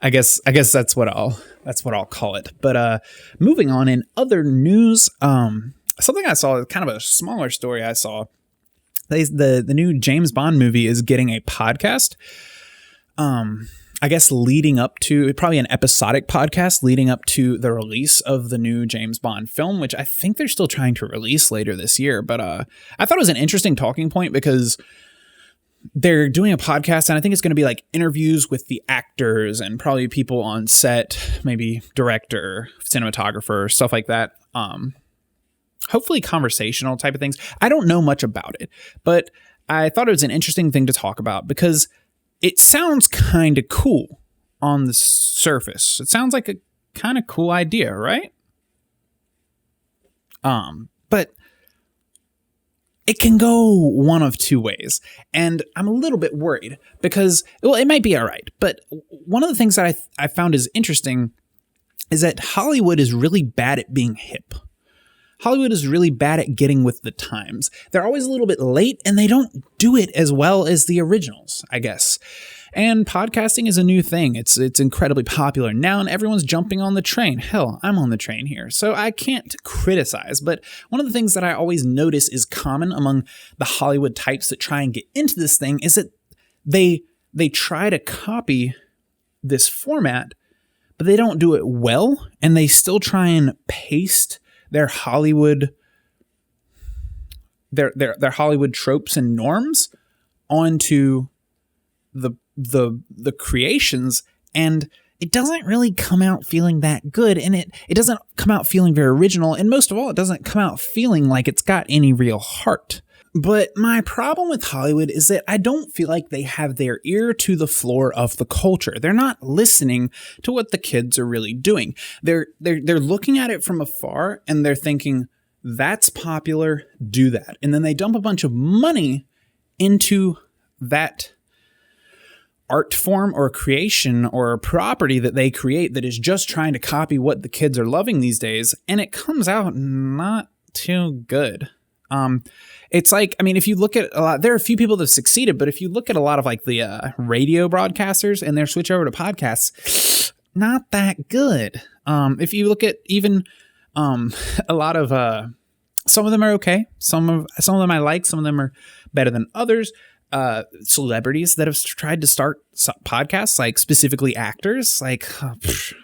I guess that's what I'll call it. But moving on, in other news, something I saw, kind of a smaller story I saw. The new James Bond movie is getting a podcast. I guess leading up to, probably an episodic podcast leading up to the release of the new James Bond film, which I think they're still trying to release later this year. But I thought it was an interesting talking point because they're doing a podcast, and I think it's going to be like interviews with the actors and probably people on set, maybe director, cinematographer, stuff like that. Hopefully conversational type of things. I don't know much about it, but I thought it was an interesting thing to talk about because it sounds kind of cool on the surface. It sounds like a kind of cool idea, right? But it can go one of two ways. And I'm a little bit worried because, well, it might be all right. But one of the things that I found is interesting is that Hollywood is really bad at being hip. Hollywood is really bad at getting with the times. They're always a little bit late, and they don't do it as well as the originals, I guess. And podcasting is a new thing. It's incredibly popular now, and everyone's jumping on the train. Hell, I'm on the train here, so I can't criticize. But one of the things that I always notice is common among the Hollywood types that try and get into this thing is that they try to copy this format, but they don't do it well, and they still try and paste their Hollywood their Hollywood tropes and norms onto the creations, and it doesn't really come out feeling that good, and it doesn't come out feeling very original, and most of all, it doesn't come out feeling like it's got any real heart. But my problem with Hollywood is that I don't feel like they have their ear to the floor of the culture. They're not listening to what the kids are really doing. They're looking at it from afar, and they're thinking, that's popular, do that. And then they dump a bunch of money into that art form or creation or property that they create that is just trying to copy what the kids are loving these days, and it comes out not too good. It's like, I mean, if you look at a lot, there are a few people that have succeeded, but if you look at a lot of like the radio broadcasters and their switch over to podcasts, not that good. If you look at even a lot of some of them are okay. Some of them I like. Some of them are better than others. Celebrities that have tried to start podcasts, like specifically actors, like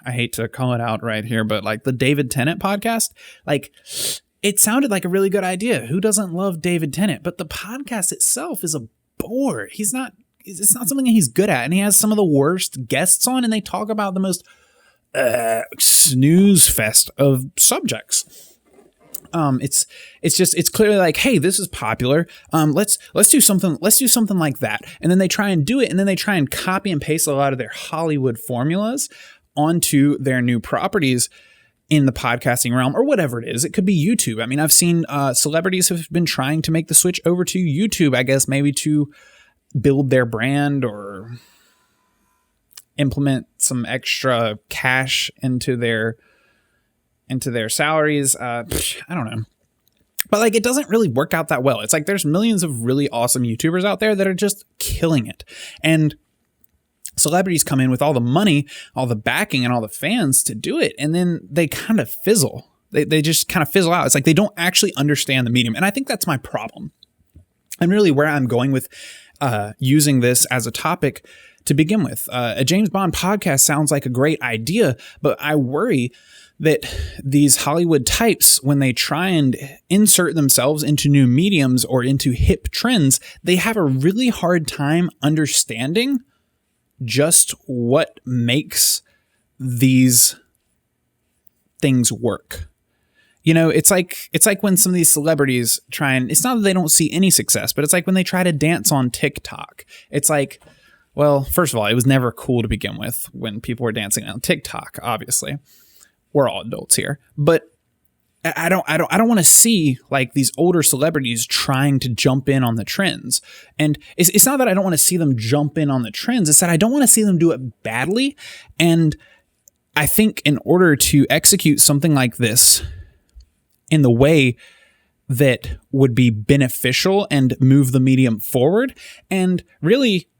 I hate to call it out right here, but like the David Tennant podcast, like it sounded like a really good idea. Who doesn't love David Tennant? But the podcast itself is a bore. It's not something that he's good at, and he has some of the worst guests on, and they talk about the most snooze fest of subjects. It's clearly like, hey, this is popular. Let's do something like that. And then they try and do it. And then they try and copy and paste a lot of their Hollywood formulas onto their new properties in the podcasting realm or whatever it is. It could be YouTube. I mean, I've seen, celebrities have been trying to make the switch over to YouTube, I guess, maybe to build their brand or implement some extra cash into their salaries. I don't know. But like, it doesn't really work out that well. It's like there's millions of really awesome YouTubers out there that are just killing it. And celebrities come in with all the money, all the backing, and all the fans to do it. And then they kind of fizzle. They just kind of fizzle out. It's like they don't actually understand the medium. And I think that's my problem. And really where I'm going with using this as a topic to begin with. A James Bond podcast sounds like a great idea, but I worry that these Hollywood types, when they try and insert themselves into new mediums or into hip trends, they have a really hard time understanding just what makes these things work. You know, it's like when some of these celebrities try and, it's not that they don't see any success, but it's like when they try to dance on TikTok. It's like, well, first of all, it was never cool to begin with when people were dancing on TikTok, obviously. We're all adults here, but I don't want to see like these older celebrities trying to jump in on the trends. And it's not that I don't want to see them jump in on the trends. It's that I don't want to see them do it badly. And I think in order to execute something like this in the way that would be beneficial and move the medium forward and really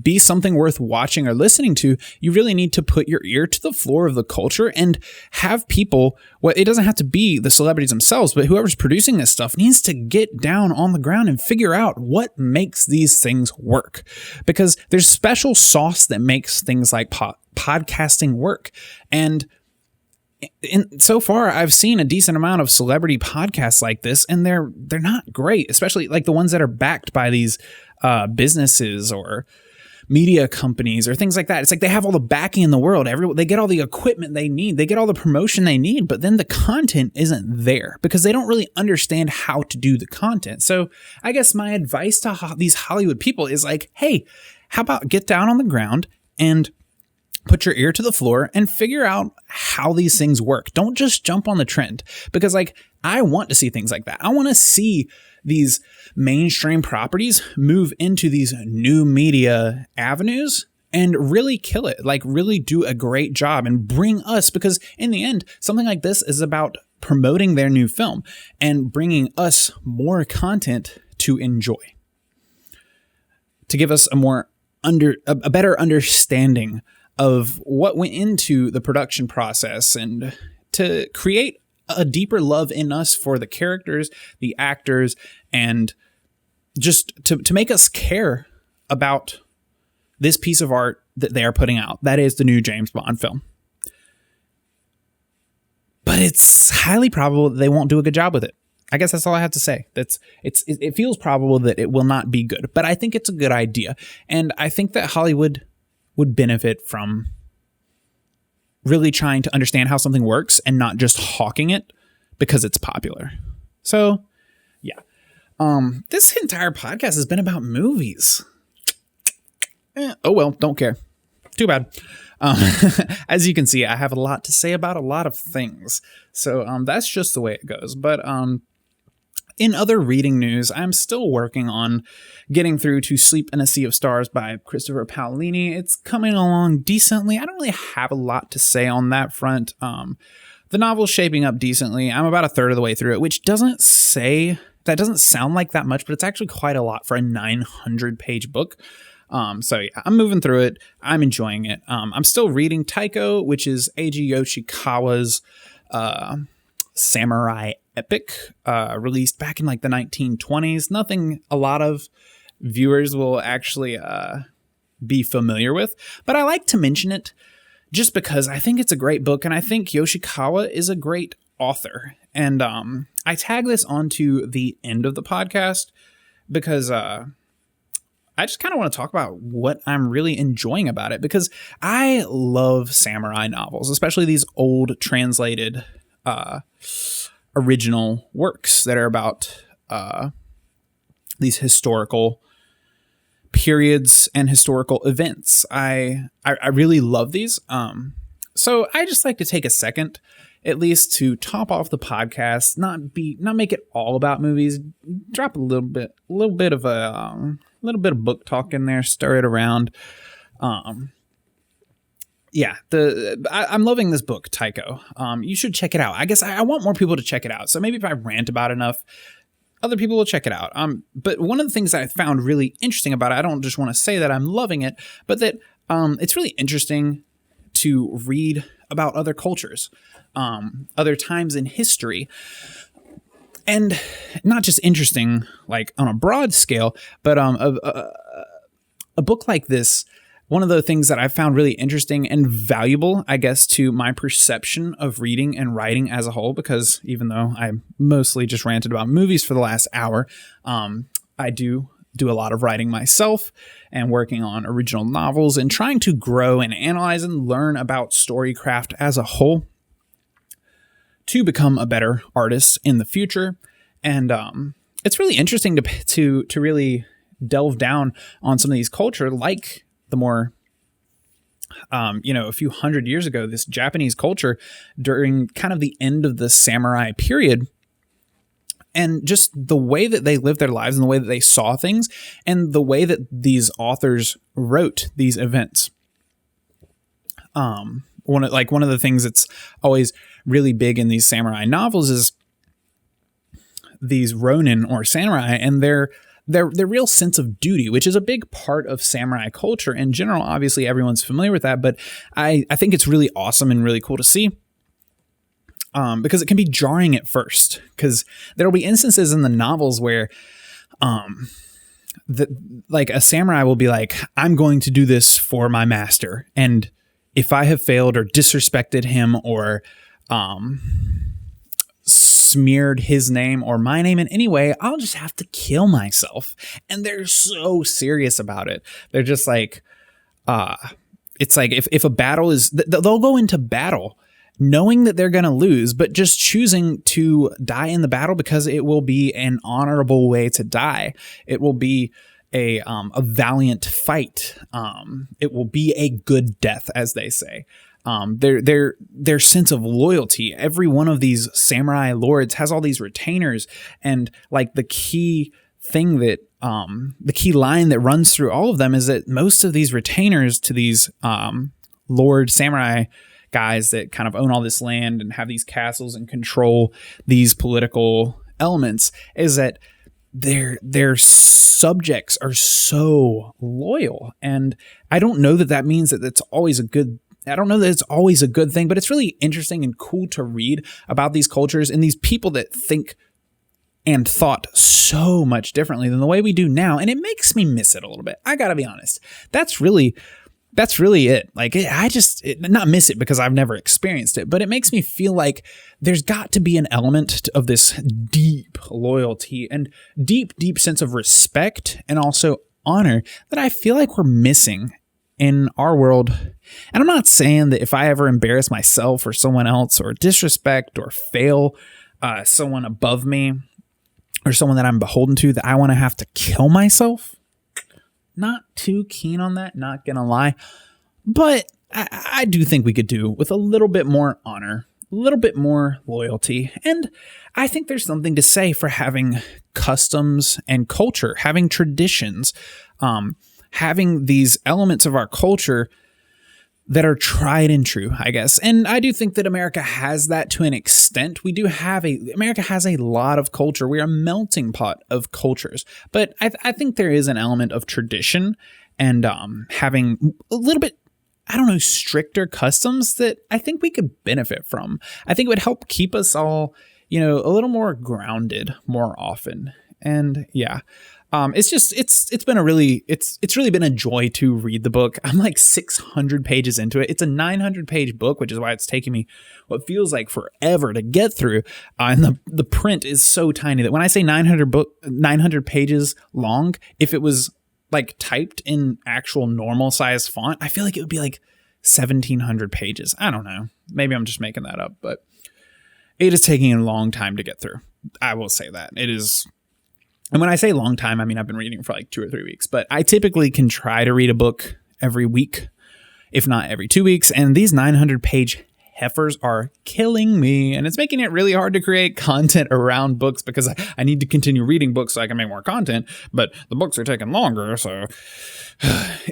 be something worth watching or listening to, you really need to put your ear to the floor of the culture and have people, well, it doesn't have to be the celebrities themselves, but whoever's producing this stuff needs to get down on the ground and figure out what makes these things work. Because there's special sauce that makes things like podcasting work. And so far, I've seen a decent amount of celebrity podcasts like this, and they're not great, especially like the ones that are backed by these businesses or media companies or things like that. It's like they have all the backing in the world. They get all the equipment they need. They get all the promotion they need, but then the content isn't there because they don't really understand how to do the content. So I guess my advice to these Hollywood people is like, hey, how about get down on the ground and put your ear to the floor and figure out how these things work. Don't just jump on the trend, because like I want to see things like that. I want to see these mainstream properties move into these new media avenues and really kill it, like really do a great job and bring us, because in the end, something like this is about promoting their new film and bringing us more content to enjoy, to give us a better understanding of what went into the production process and to create a deeper love in us for the characters, the actors, and just to make us care about this piece of art that they are putting out. That is the new James Bond film. But it's highly probable that they won't do a good job with it. I guess that's all I have to say. It feels probable that it will not be good, but I think it's a good idea. And I think that Hollywood would benefit from really trying to understand how something works and not just hawking it because it's popular. So, yeah. This entire podcast has been about movies. Oh well, don't care. Too bad. As you can see, I have a lot to say about a lot of things. So that's just the way it goes. But in other reading news, I'm still working on getting through to Sleep in a Sea of Stars by Christopher Paolini. It's coming along decently. I don't really have a lot to say on that front. The novel's shaping up decently. I'm about a third of the way through it, which doesn't sound like that much, but it's actually quite a lot for a 900-page book. So yeah, I'm moving through it. I'm enjoying it. I'm still reading Taiko, which is Eiji Yoshikawa's samurai epic, released back in like the 1920s. Nothing a lot of viewers will actually be familiar with, but I like to mention it just because I think it's a great book, and I think Yoshikawa is a great author. And I tag this onto the end of the podcast because I just kind of want to talk about what I'm really enjoying about it, because I love samurai novels, especially these old translated original works that are about these historical periods and historical events. I really love these. So I just like to take a second, at least, to top off the podcast, not make it all about movies, drop a little bit of book talk in there, stir it around. Yeah, I'm loving this book, Taiko. You should check it out. I guess I want more people to check it out. So maybe if I rant about enough, other people will check it out. But one of the things that I found really interesting about it, I don't just want to say that I'm loving it, but that it's really interesting to read about other cultures, other times in history. And not just interesting, like on a broad scale, but a book like this, one of the things that I found really interesting and valuable, I guess, to my perception of reading and writing as a whole, because even though I mostly just ranted about movies for the last hour, I do a lot of writing myself and working on original novels and trying to grow and analyze and learn about storycraft as a whole to become a better artist in the future. And it's really interesting to really delve down on some of these culture, like the more, a few hundred years ago, this Japanese culture during kind of the end of the samurai period, and just the way that they lived their lives and the way that they saw things and the way that these authors wrote these events. One of the things that's always really big in these samurai novels is these ronin or samurai and their real sense of duty, which is a big part of samurai culture in general. Obviously, everyone's familiar with that, but I think it's really awesome and really cool to see, because it can be jarring at first, because there will be instances in the novels where a samurai will be like, I'm going to do this for my master, and if I have failed or disrespected him or smeared his name or my name in any way, I'll just have to kill myself. And they're so serious about it. They're just like, it's like if a battle is, they'll go into battle knowing that they're going to lose, but just choosing to die in the battle because it will be an honorable way to die. It will be a valiant fight. It will be a good death, as they say. Their sense of loyalty. Every one of these samurai lords has all these retainers, and like the key thing that the key line that runs through all of them is that most of these retainers to these lord samurai guys that kind of own all this land and have these castles and control these political elements is that their subjects are so loyal. And I don't know that means that it's always a good thing, but it's really interesting and cool to read about these cultures and these people that think and thought so much differently than the way we do now. And it makes me miss it a little bit. I gotta be honest. That's really that's really it. Like, not miss it because I've never experienced it, but it makes me feel like there's got to be an element of this deep loyalty and deep sense of respect and also honor that I feel like we're missing in our world. And I'm not saying that if I ever embarrass myself or someone else or disrespect or fail someone above me or someone that I'm beholden to, that I want to have to kill myself. Not too keen on that, not gonna lie. But I do think we could do with a little bit more honor, a little bit more loyalty. And I think there's something to say for having customs and culture, having traditions, having these elements of our culture that are tried and true, I guess. And I do think that America has that to an extent. America has a lot of culture. We are a melting pot of cultures. But I think there is an element of tradition and having a little bit, stricter customs that I think we could benefit from. I think it would help keep us all, a little more grounded more often. And yeah. It's really been a joy to read the book. I'm like 600 pages into it. It's a 900-page book, which is why it's taking me what feels like forever to get through. And the print is so tiny that when I say 900 pages long, if it was like typed in actual normal size font, I feel like it would be like 1,700 pages. I don't know. Maybe I'm just making that up, but it is taking a long time to get through. I will say that. It is. And when I say long time, I mean, I've been reading for like 2 or 3 weeks, but I typically can try to read a book every week, if not every 2 weeks. And these 900-page heifers are killing me. And it's making it really hard to create content around books because I need to continue reading books so I can make more content, but the books are taking longer. So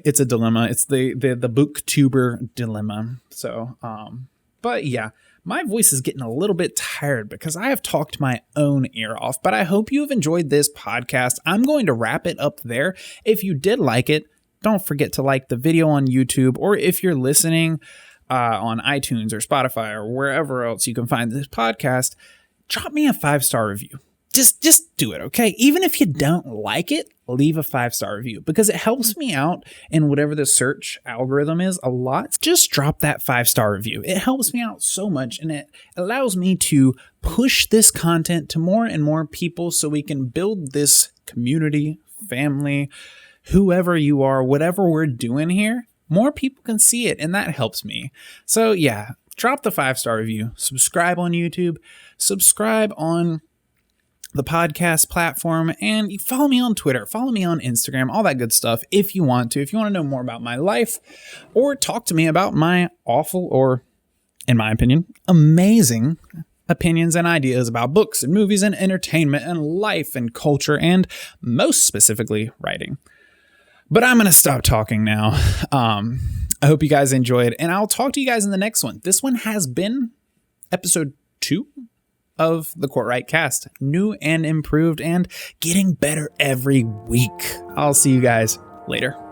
it's a dilemma. It's the booktuber dilemma. So, but yeah. My voice is getting a little bit tired because I have talked my own ear off, but I hope you have enjoyed this podcast. I'm going to wrap it up there. If you did like it, don't forget to like the video on YouTube, or if you're listening on iTunes or Spotify or wherever else you can find this podcast, drop me a 5-star review. Just do it, okay? Even if you don't like it, leave a 5-star review because it helps me out in whatever the search algorithm is a lot. Just drop that 5-star review. It helps me out so much, and it allows me to push this content to more and more people so we can build this community, family, whoever you are, whatever we're doing here, more people can see it, and that helps me. So yeah, drop the 5-star review, subscribe on YouTube, subscribe on the podcast platform, and you follow me on Twitter, follow me on Instagram, all that good stuff if you want to know more about my life or talk to me about my awful or, in my opinion, amazing opinions and ideas about books and movies and entertainment and life and culture and most specifically writing. But I'm going to stop talking now. I hope you guys enjoyed, and I'll talk to you guys in the next one. This one has been episode 2 of the Cortright cast, new and improved and getting better every week. I'll see you guys later.